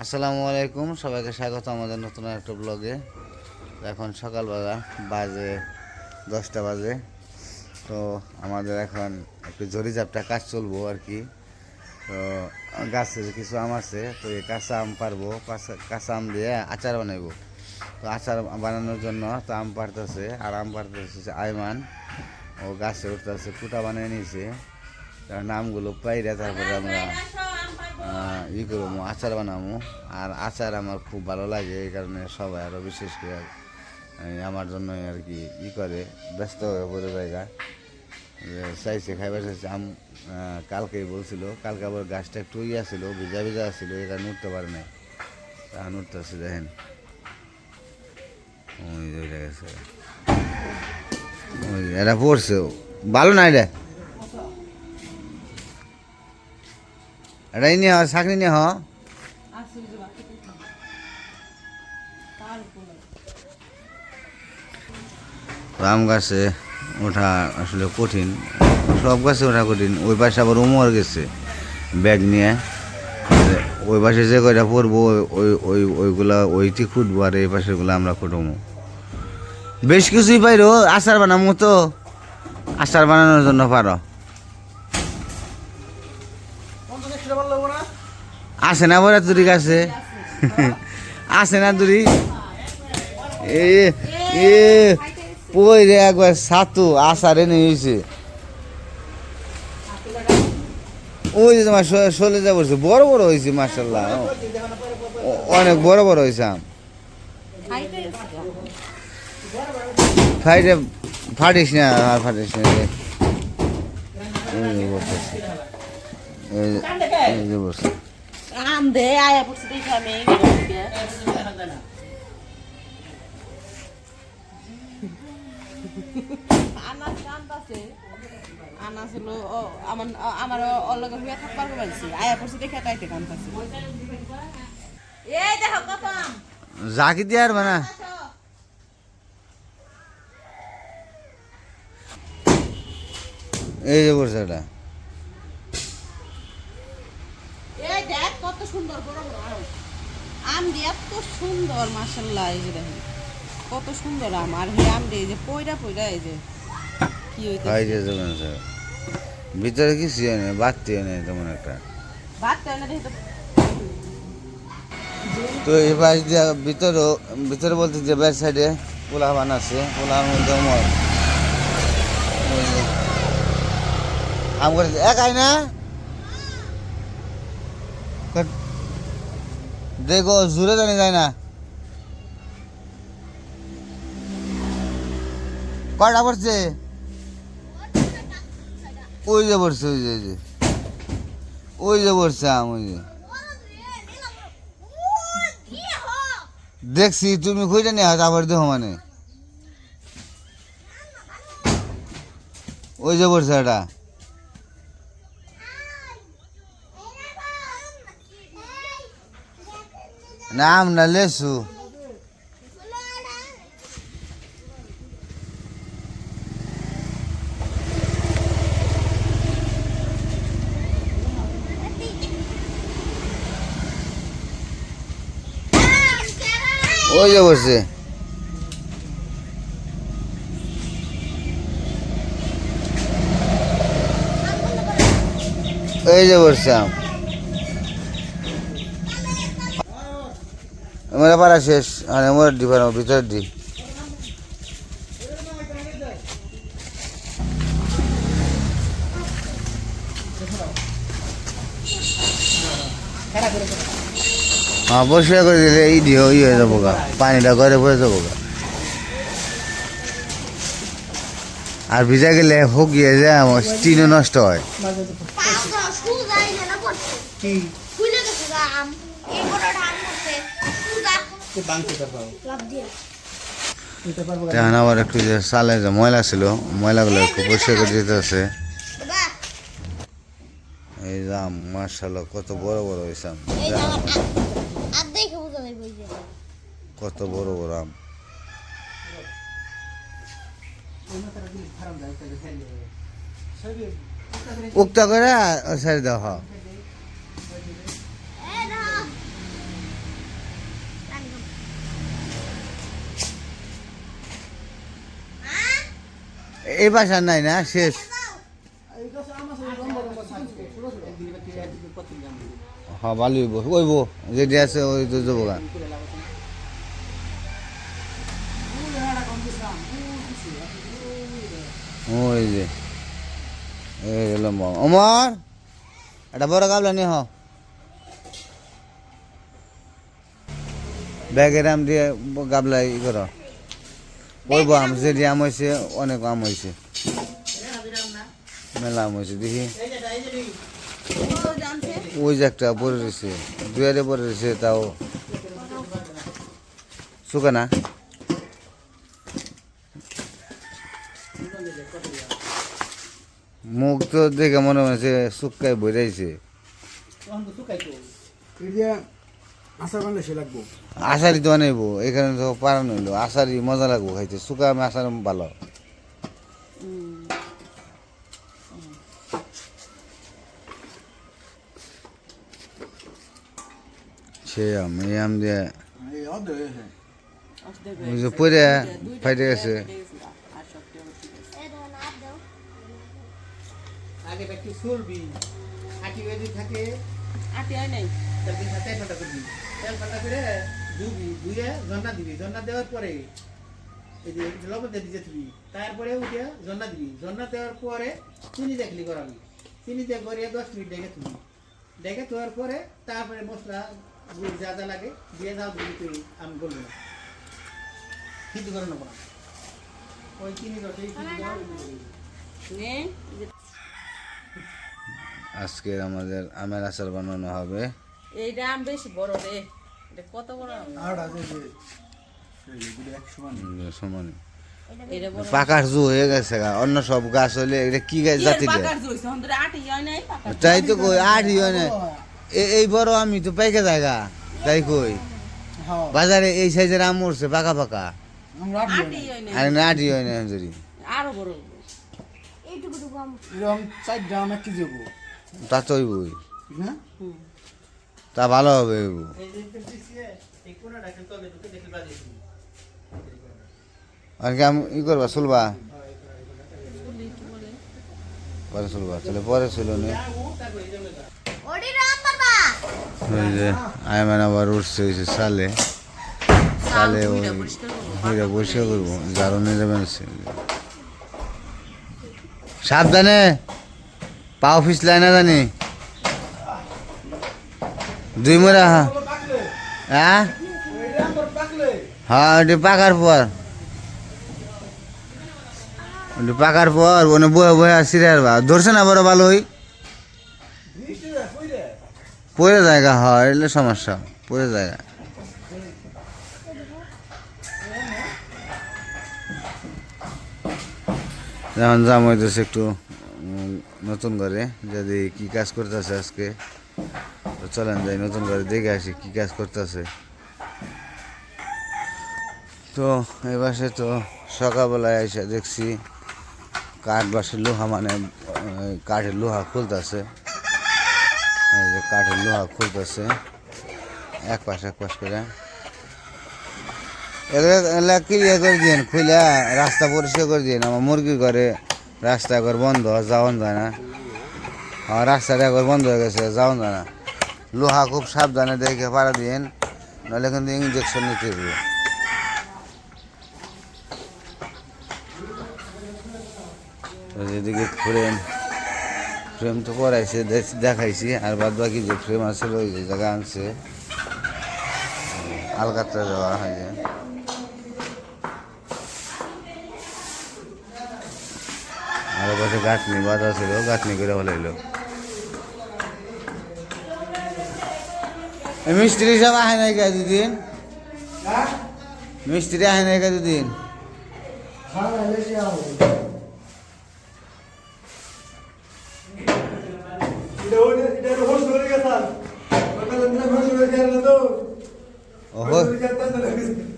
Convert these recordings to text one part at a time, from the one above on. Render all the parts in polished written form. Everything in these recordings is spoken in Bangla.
আসসালামু আলাইকুম, সবাইকে স্বাগত আমাদের নতুন একটা ব্লগে। এখন সকালবেলা বাজে 10টা বাজে। তো আমাদের এখন একটু ঝড়িঝাপটা কাজ চলবো আর কি। তো গাছে কিছু আম আছে, তো এই কাঁচা আম পারবো, কাঁচা আম দিয়ে আচার বানাইবো। তো আচার বানানোর জন্য তো আম পারতেছে, আর আম পারতেছে আইমান। ও গাছে উঠতেছে, কুটা বানিয়ে নিয়েছে। নামগুলো পাইরে তারপরে আমরা করবো, আচার বানাবো। আর আচার আমার খুব ভালো লাগে, এই কারণে সবাই আরও বিশেষ করে আমার জন্য আর কি করে, ব্যস্ত হয়ে পড়ে জায়গা চাইছে, খাইবার চাইছে আম। কালকেই বলছিল, কালকে আবার গাছটা একটু ছিল, ভিজা ভিজা ছিল, এই কারণে উঠতে পারে নাই। তখন উঠতেছে, দেখেন ওই গেছে, এরা পড়ছে ভালো নাই রে, এটাই নিয়ে চাকরি নিয়ে আম গাছে ওঠা আসলে কঠিন, সব গাছে ওঠা কঠিন। ওই পাশে আবার উমর গেছে ব্যাগ নিয়ে, ওই পাশে যে কয়টা পড়বো ওইগুলা ওইটি খুঁটবো, আর এই পাশেগুলো আমরা খুঁটবো। বেশ কিছুই পাইরো আচার বানাবো, তো আচার বানানোর জন্য পারো, আসে না বলে তুরি গাছে আসে না তুরি পই রে একবার ছাতু আচারে নিয়েছে। ওই যে তোমার চলে যা বলছে, বড় বড় হয়েছে মার্শাল্লাহ, অনেক বড় বড় হয়েছে আম। ফাইটে ফাটিস না, আর ফাটিস না, আম দে আয়া পড়ছে দেখে আমি আনাস কান্দাছে, আনাস হলো আমার অলগে হয়ে থাকবার বলছি, আয়া পড়ছে দেখে তাইতে কান্দাছে। এই দেখো কত আম জাকি দিয়ে আর বানা, এই যে বলছে এটা, এই দেখ কত সুন্দর বড় বড় আম, আম দিয়ে এত সুন্দর মাশাআল্লাহ। এই যে দেখেন কত সুন্দর আম, আর এই আম দিয়ে যে পয়রা পয়রা এই যে কি হইছে, ভিতরে কিছু নেই, বাড়তি নেই তেমন একটা। তো এই পাশ দিয়ে ভিতরে বলতে যে ব্যাক সাইডে পোলা বানাচ্ছে, পোলার মধ্যে আম করে একাই না, দেখো জুড়ে জানি যায় না, কয়টা পড়ছে, ওই যে পড়ছে, ওই যে পড়ছে আম, ওই যে দেখছি তুমি খুঁজে নিয়ে হয়তো আবার দেখো, মানে ওই যে পড়ছে এটা, না আম না লেসু, ওই যে বসছে, এই যে বসছে আম। আমার পাড়া শেষ, আর আমার ডিপার ভিতর দি পরিষ্কার করে দিলে এই দিয়ে হয়ে যাবো গা, পানিটা ঘরে পড়ে যাবো গা, আর ভিজা গেলে গিয়ে যায় আমার স্টিনও নষ্ট হয়। এখন আবার একটু যে চালে যে ময়লা ছিল, ময়লাগুলো একটু পরিষ্কার করে দিতে আছে। এই যে আম মাশাআল্লাহ কত বড় বড় হয়েছে আম, কত বড় বড় আম। উক্তা করে সারি দেওয়া এই বাসার নাই না শেষ হ্যাঁ ভালোই ওইব যেটি আছে ওই তো যাবো গা ওই যে এই লম্বা অমর একটা বড় গাবলা নিয়ে হ ব্যাগের আম দিয়ে গাবলা ই করো ওইব আম যেটি আম হয়েছে অনেক আম হয়েছে মেলা আম হয়েছে দেখি ওই যে একটা পরে রয়েছে দুয়ারে পরে রয়েছে তাও শুকা না মুখ তো দেখে মনে হচ্ছে শুকাই বইরাইছে আষাঢ়ি তো আনাইবো এখানে তো পারানো হইলো আষাঢ়ি মজা লাগবো খাইতে শুকা আমি আষাঢ় ভালো সে আম এই আম দিয়ে ওই যে পরে ফাইটে গেছে আগে একটু সরবি আটি বেদি থাকে আটি হয় নাই তারপরে তেল ফাটা করবি তেল ফাটা করে ধুয়ে জন্না দিবি জন্না দেওয়ার পরে এই যে লবণ দিয়ে দিতে দিবি তারপরে উঠে জন্না দিবি জন্না দেওয়ার পরে চিনি দেখলি করাবি চিনি দিয়ে করে 10 মিনিট ডেকে তুই ডেকে তোয়ার পরে তারপরে মশলা গুড় যা যা লাগে দিয়ে দাও দিবি তুই আমি বলবো না কিন্তু করে নেবো না ওই চিনি রসেই চিনি দেওয়া নে আজকে আমাদের আমের আচার বানানো হবে এইটা আম বেশি বড় রে এটা কত বড় আম সমানে এটা বড় পাকার জু হয়ে গেছে গা অন্য সব গাছ হলে এটা কি গাছ জাতি পাকার জইছে হন্দরে আটি হয় নাই পাকার তাই তো কই আঠি হয় না এই বড় আমি তো পাইকে জায়গা তাই কই বাজারে এই সাইজের আম উঠছে পাকা পাকা আটি হয় নাই আর না আঠি হয় না যদি আরো বড় তা তো হইবই হুম তা ভালো হবে হইব এই যে দিছে এই কোণাটা কিন্তু তলে ঢুকে দেখি বাজিয়েছি আর কি আমি ই করবা চলবা পরে চলবা তাহলে পরে ছিল না ওই যে আয়মান আবার উঠছে হয়েছে সালে সালে ওই ওইটা পরিষ্কার করবো ঝাড়ু নিয়ে যাবেন সাবধানে পাও ফিসলায় না জানি দুই মোড়া হ্যাঁ হ্যাঁ ওটি পাকার পর ওটি পাকার পর ওনে বয়ে বয়ে আসি আর বা ধরছে না বড় ভালোই পরে জায়গা হয় এলে সমস্যা পরে জায়গা যেমন জাম হইতেছে একটু নতুন করে যদি কি কাজ করতেছে আজকে তো চলেন যাই নতুন করে দেখে আসি কি কাজ করতেছে তো এই বাসে তো সকালবেলায় এসে দেখছি কাঠ বাসের লোহা মানে কাঠের লোহা খুলতেছে এই যে কাঠের লোহা খুলতেছে এক পাশ করে এগুলো ক্লিয়ার করে দিন খুলে রাস্তা পরিষ্কার করে দিন আমার মুরগির ঘরে রাস্তা একবার বন্ধ যাওয়ান যায় না আমার রাস্তাটা একবার বন্ধ হয়ে গেছে যাওয়ান যায় না লোহা খুব সাবধানে দেখে পাড়া দিন নাহলে কিন্তু ইঞ্জেকশন নিতে হবে এদিকে ফ্রেম তো করাইছে দেখাইছি আর বাদ বাকি যে ফ্রেম আছে ওই যে জায়গা আনছে আলকাতরা দেওয়া হয় যে আর পাশে গাঁথনি বাঁধা ছিল গাঁথনি করে হলাইলো মিস্ত্রি সব আহে নাই কে দুদিন মিস্ত্রি আহে নাই কে দুদিন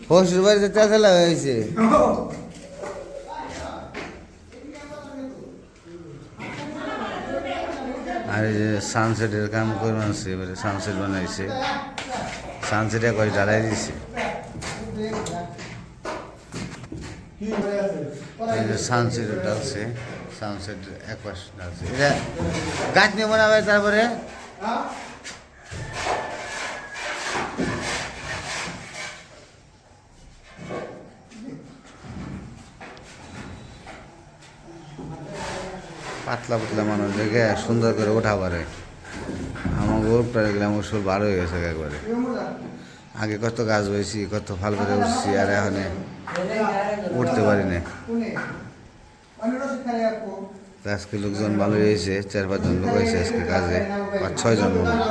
শ্বশুর বাড়িতে চাচলা হয়েছে আর এই যে সানসেটের কাম করে আনছে এবারে সানসেট বানাইছে সানসেট একবার ঢালাই দিছে এই যে সানসেট ডালছে, সানসেট একপাশ ডালছে। এটা গাছ নিয়ে বানাবে তারপরে পাতলা পাতলা মানুষ দেখে সুন্দর করে ওঠা পারে। আমার গরুটা দেখলে আমার সব বার হয়ে গেছে একবারে। আগে কত গাছ হয়েছি, কত ফাল করে উঠছি, আর এখন উঠতে পারি না। তো আজকে লোকজন ভালো হয়েছে, 4-5 জন লোক হয়েছে আজকে কাজে, 5-6 জন মনে হয়।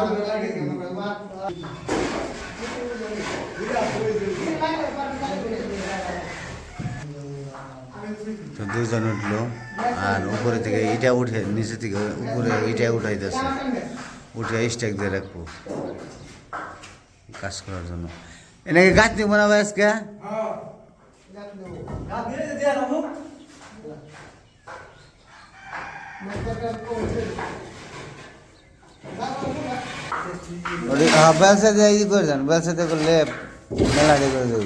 তো 2 জন উঠলো, আর উপরে থেকে ইটা উঠে, নিচে থেকে উপরে ইটা উঠাইতেছে, উঠে স্টেক দিয়ে রাখবো কাজ করার জন্য। এনাকে গাছ নিয়ে বানাবে আজকে। ব্যবসা দিয়ে ই করে যান, ব্যবসা দিয়ে করলে মেলা দিয়ে করে দেবো।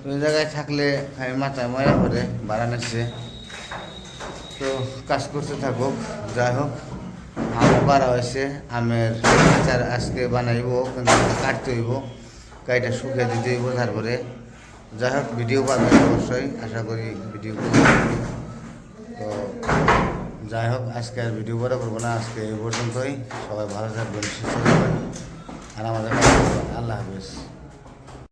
ওই জায়গায় থাকলে আমি মাথায় ময়লা করে বাড়া নিচ্ছে। তো কাজ করতে থাকুক, যাই হোক আম বাড়া হয়েছে, আমের আচার আজকে বানাইব, কিন্তু কাটতে হইব, গাড়িটা শুকিয়ে দিতে হইব। তারপরে যাই হোক ভিডিও পাবেন অবশ্যই, আশা করি ভিডিও। তো যাই হোক আজকে আর ভিডিও বড় করবো না, আজকে এই পর্যন্তই। সবাই ভালো থাকবেন, সুস্থ থাকবেন, আর আমাদের আল্লাহ হাফেজ।